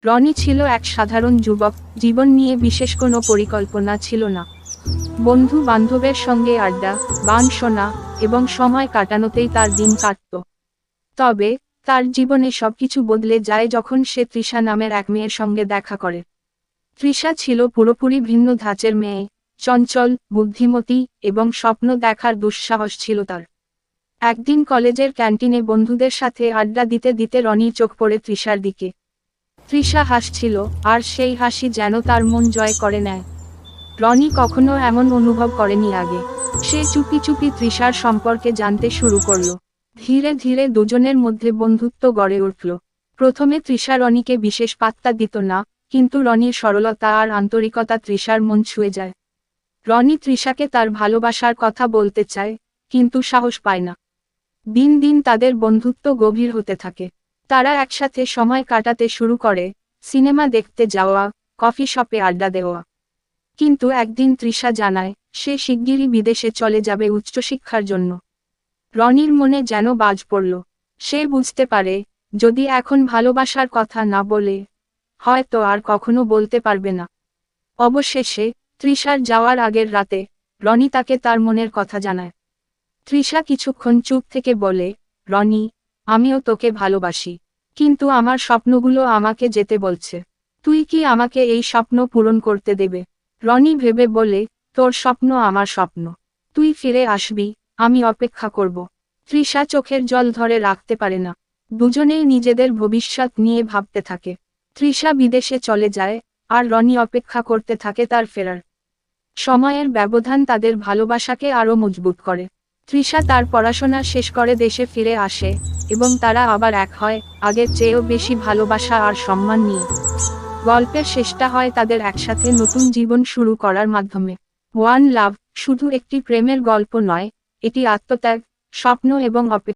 রনি ছিল এক সাধারণ যুবক, জীবন নিয়ে বিশেষ কোনো পরিকল্পনা ছিল না। বন্ধু বান্ধবের সঙ্গে আড্ডা, গান শোনা এবং সময় কাটানোতেই তার দিন কাটত। তবে তার জীবনে সবকিছু বদলে যায় যখন সে তৃষা নামের এক মেয়ের সঙ্গে দেখা করে। তৃষা ছিল পুরোপুরি ভিন্ন ধাঁচের মেয়ে, চঞ্চল, বুদ্ধিমতী এবং স্বপ্ন দেখার দুঃসাহস ছিল তার। একদিন কলেজের ক্যান্টিনে বন্ধুদের সাথে আড্ডা দিতে দিতে রনির চোখ পড়ে তৃষার দিকে। তৃষা হাসছিল, আর সেই হাসি যেন তার মন জয় করে নেয়। রনি কখনো এমন অনুভব করেনি আগে। সে চুপি চুপি তৃষার সম্পর্কে জানতে শুরু করল। ধীরে ধীরে দুজনের মধ্যে বন্ধুত্ব গড়ে উঠল। প্রথমে তৃষা রনিকে বিশেষ পাত্তা দিত না, কিন্তু রনির সরলতা আর আন্তরিকতা তৃষার মন ছুঁয়ে যায়। রনি তৃষাকে তার ভালোবাসার কথা বলতে চায়, কিন্তু সাহস পায় না। দিন দিন তাদের বন্ধুত্ব গভীর হতে থাকে। তারা একসাথে সময় কাটাতে শুরু করে, সিনেমা দেখতে যাওয়া, কফি শপে আড্ডা দেওয়া। কিন্তু একদিন তৃষা জানায়, সে শিগগিরই বিদেশে চলে যাবে উচ্চশিক্ষার জন্য। রনির মনে যেন বাজ পড়ল। সে বুঝতে পারে, যদি এখন ভালোবাসার কথা না বলে, হয়তো আর কখনো বলতে পারবে না। অবশেষে তৃষার যাওয়ার আগের রাতে রনি তাকে তার মনের কথা জানায়। তৃষা কিছুক্ষণ চুপ থেকে বলে, রনি, আমিও তোকে ভালোবাসি, কিন্তু আমার স্বপ্নগুলো আমাকে যেতে বলছে। তুই কি আমাকে এই স্বপ্ন পূরণ করতে দেবে? রনি ভেবে বলে, তোর স্বপ্ন আমার স্বপ্ন। তুই ফিরে আসবি, আমি অপেক্ষা করব। তৃষা চোখের জল ধরে রাখতে পারে না। দুজনেই নিজেদের ভবিষ্যৎ নিয়ে ভাবতে থাকে। তৃষা বিদেশে চলে যায়, আর রনি অপেক্ষা করতে থাকে তার ফেরার। সময়ের ব্যবধান তাদের ভালোবাসাকে আরও মজবুত করে। তৃষা তার পড়াশোনা শেষ করে দেশে ফিরে আসে, এবং তারা আবার এক হয়, আগের চেয়েও বেশি ভালোবাসা আর সম্মান নিয়ে। গল্পের শেষটা হয় তাদের একসাথে নতুন জীবন শুরু করার মাধ্যমে। ওয়ান লাভ শুধু একটি প্রেমের গল্প নয়, এটি আত্মত্যাগ, স্বপ্ন এবং অপেক্ষা।